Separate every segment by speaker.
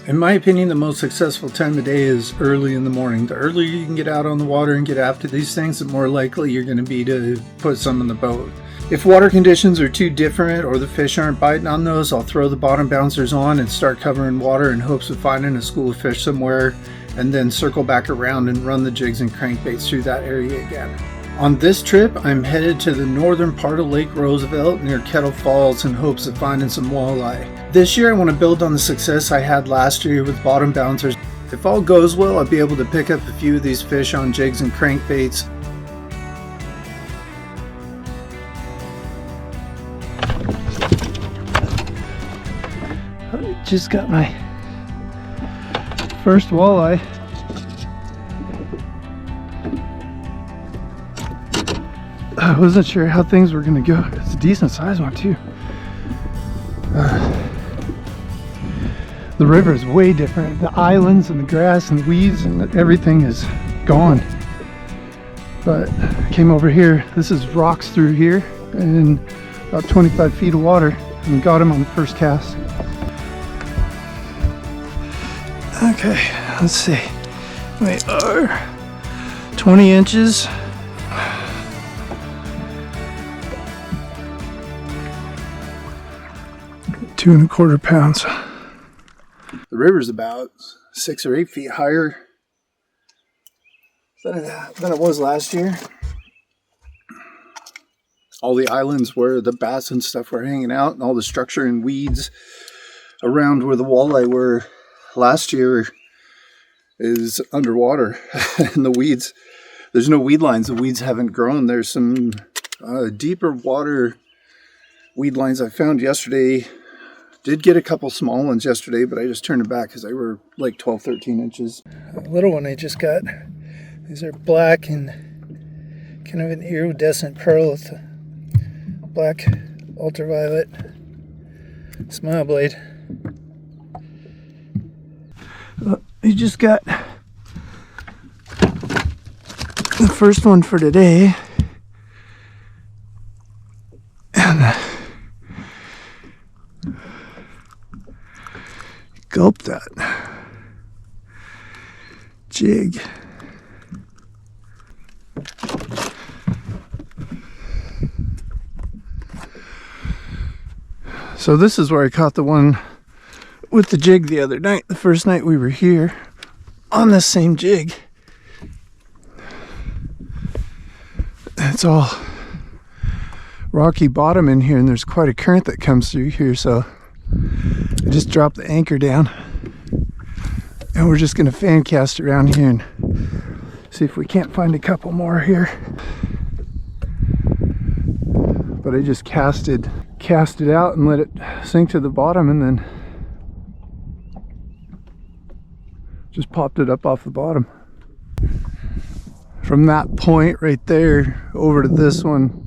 Speaker 1: In my opinion, the most successful time of day is early in the morning. The earlier you can get out on the water and get after these things, the more likely you're going to be to put some in the boat. If water conditions are too different or the fish aren't biting on those, I'll throw the bottom bouncers on and start covering water in hopes of finding a school of fish somewhere, and then circle back around and run the jigs and crankbaits through that area again. On this trip, I'm headed to the northern part of Lake Roosevelt near Kettle Falls in hopes of finding some walleye. This year I want to build on the success I had last year with bottom bouncers. If all goes well, I'll be able to pick up a few of these fish on jigs and crankbaits. I just got my first walleye. I wasn't sure how things were going to go. It's a decent sized one too. The river is way different. The islands and the grass and the weeds and everything is gone. But I came over here. This is rocks through here and about 25 feet of water, and got him on the first cast. Okay, let's see. We are 20 inches. Two and a quarter pounds. The river's about 6 or 8 feet higher than it was last year. All the islands where the bass and stuff were hanging out, and all the structure and weeds around where the walleye were last year is underwater. And the weeds, there's no weed lines. The weeds haven't grown. There's some deeper water weed lines I found yesterday. Did get a couple small ones yesterday, but I just turned them back because they were like 12, 13 inches. A little one I just got. These are black and kind of an iridescent pearl with a black ultraviolet smile blade. You just got the first one for today. And gulp that jig. So this is where I caught the one with the jig the other night, the first night we were here on this same jig. It's all rocky bottom in here, and there's quite a current that comes through here, so I just dropped the anchor down and we're just going to fan cast around here and see if we can't find a couple more here. But I just cast it out and let it sink to the bottom, and then just popped it up off the bottom. From that point right there over to this one,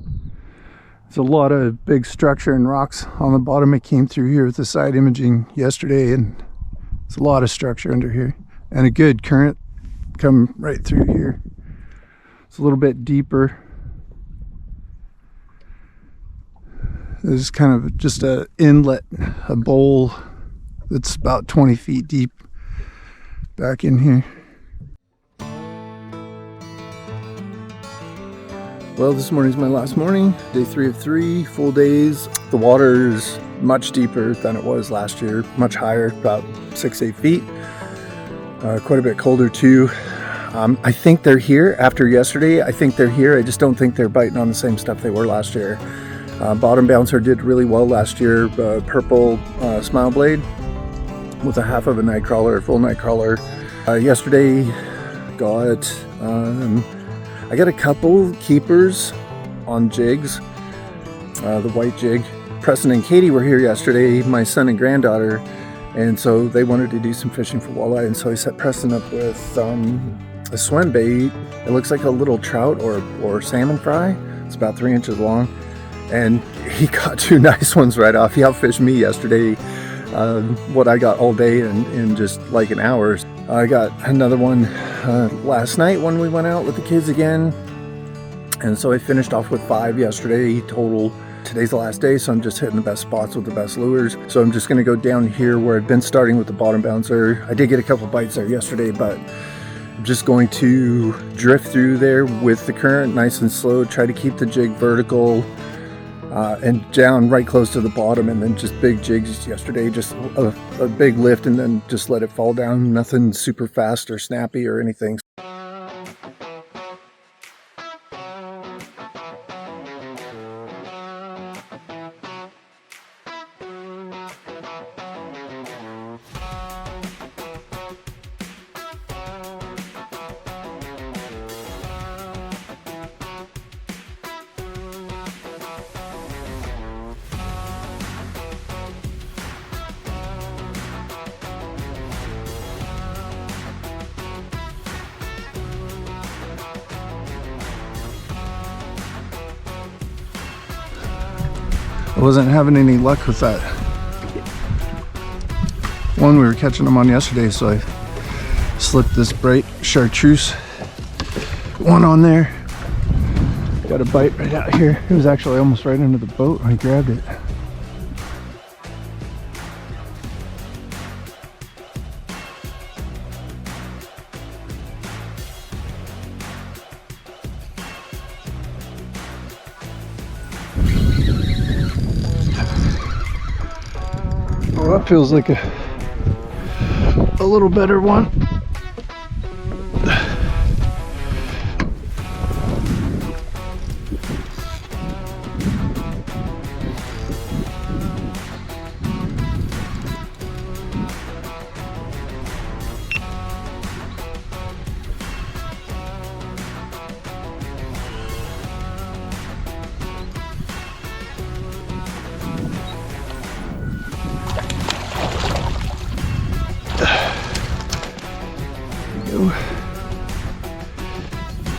Speaker 1: there's a lot of big structure and rocks on the bottom. I came through here with the side imaging yesterday, and there's a lot of structure under here and a good current come right through here. It's a little bit deeper. There's kind of just an inlet, a bowl that's about 20 feet deep back in here. Well, this morning's my last morning, day 3 of 3, full days. The water is much deeper than it was last year, much higher, about 6-8 feet. Quite a bit colder too. I think they're here after yesterday. I think they're here. I just don't think they're biting on the same stuff they were last year. Bottom bouncer did really well last year. Purple smile blade with a half of a night crawler, full night crawler. Yesterday I got a couple keepers on jigs. The white jig. Preston and Katie were here yesterday, my son and granddaughter, and so they wanted to do some fishing for walleye, and so I set Preston up with a swim bait. It looks like a little trout or salmon fry. It's about 3 inches long, and he got 2 nice ones right off. He outfished me yesterday, what I got all day in just like an hour. I got another one last night when we went out with the kids again, and so I finished off with 5 yesterday total. today's the last day, so I'm just hitting the best spots with the best lures. So I'm just going to go down here where I've been starting with the bottom bouncer. I did get a couple bites there yesterday, but I'm just going to drift through there with the current nice and slow, try to keep the jig vertical and down right close to the bottom, and then just big jigs yesterday, just a big lift and then just let it fall down. Nothing super fast or snappy or anything. I wasn't having any luck with that one we were catching them on yesterday, so I slipped this bright chartreuse one on there. Got a bite right out here. It was actually almost right under the boat when I grabbed it. Well, that feels like a little better one.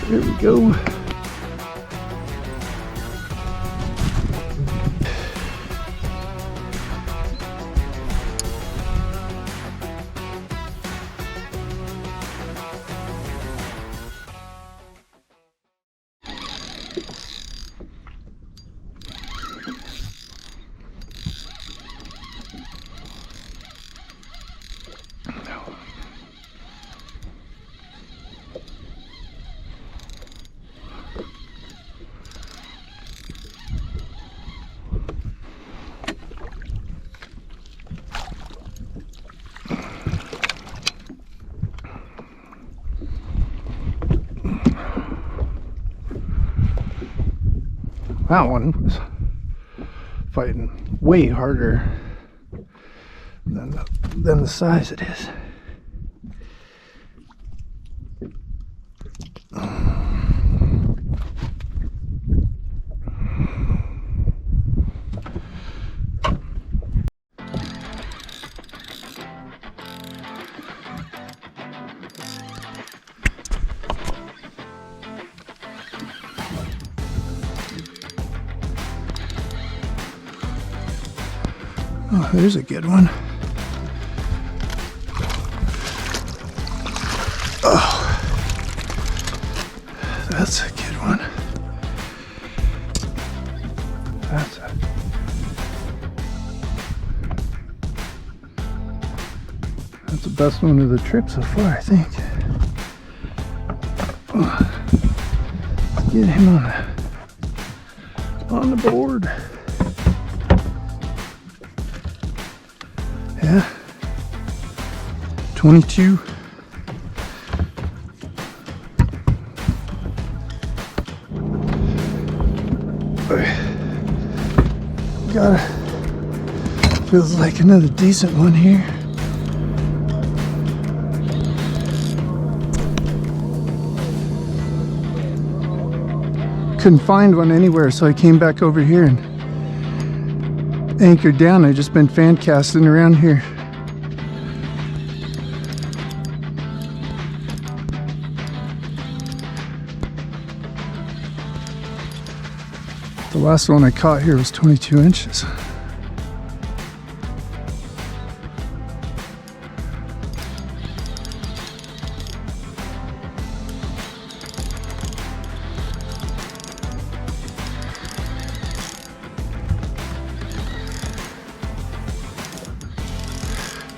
Speaker 1: There we go. That one was fighting way harder than the size it is. Oh, there's a good one. Oh, that's a good one. That's the best one of the trip so far, I think. Oh, let's get him on the board. Yeah, 22. Feels like another decent one here. Couldn't find one anywhere, so I came back over here and anchored down. I've just been fan casting around here. The last one I caught here was 22 inches.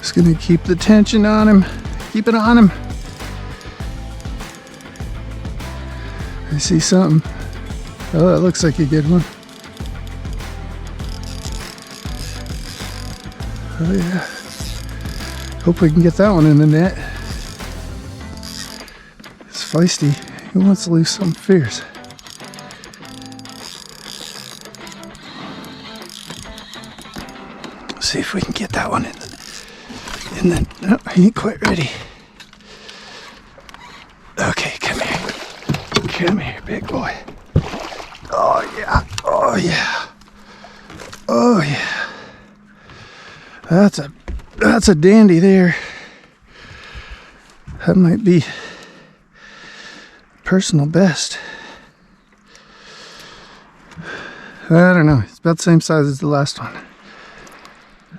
Speaker 1: Just gonna keep the tension on him. Keep it on him. I see something. Oh, that looks like a good one. Oh yeah. Hope we can get that one in the net. It's feisty. He wants to leave some fierce. Let's see if we can get that one in the no, he ain't quite ready. Okay, come here. Come here, big boy. Oh yeah. Oh yeah. Oh yeah. That's a dandy there. That might be personal best. I don't know. It's about the same size as the last one.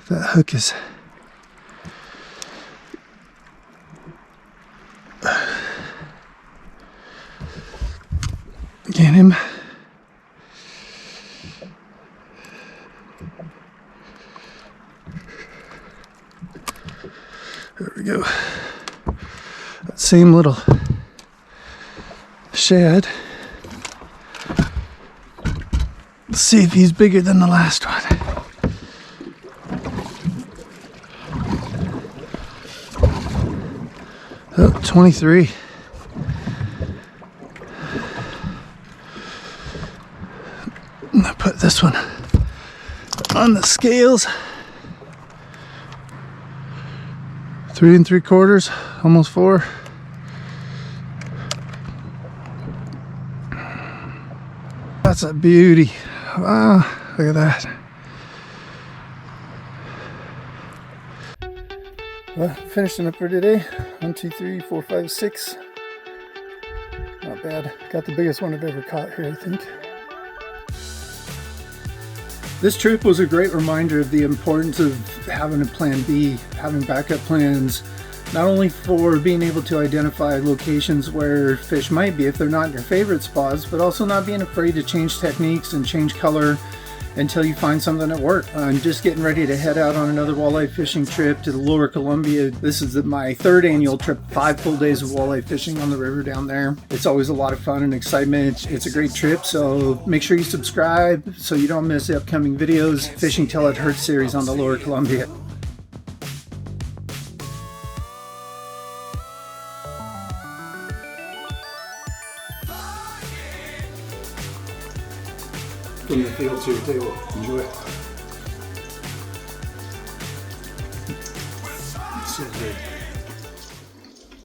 Speaker 1: That hook is get him. There we go. That same little shad. Let's see if he's bigger than the last one. Oh, 23. I'm gonna put this one on the scales. 3 3/4, almost 4. That's a beauty. Wow, look at that. Well, finishing up for today. 1, 2, 3, 4, 5, 6. Not bad. Got the biggest one I've ever caught here, I think. This trip was a great reminder of the importance of having a plan B, having backup plans, not only for being able to identify locations where fish might be if they're not in your favorite spots, but also not being afraid to change techniques and change color until you find something that works. I'm just getting ready to head out on another walleye fishing trip to the Lower Columbia. This is my 3rd annual trip, 5 full days of walleye fishing on the river down there. It's always a lot of fun and excitement. It's a great trip, so make sure you subscribe so you don't miss the upcoming videos. Fishing Till It Hurts series on the Lower Columbia. From the field to your table. Enjoy it. It's so good.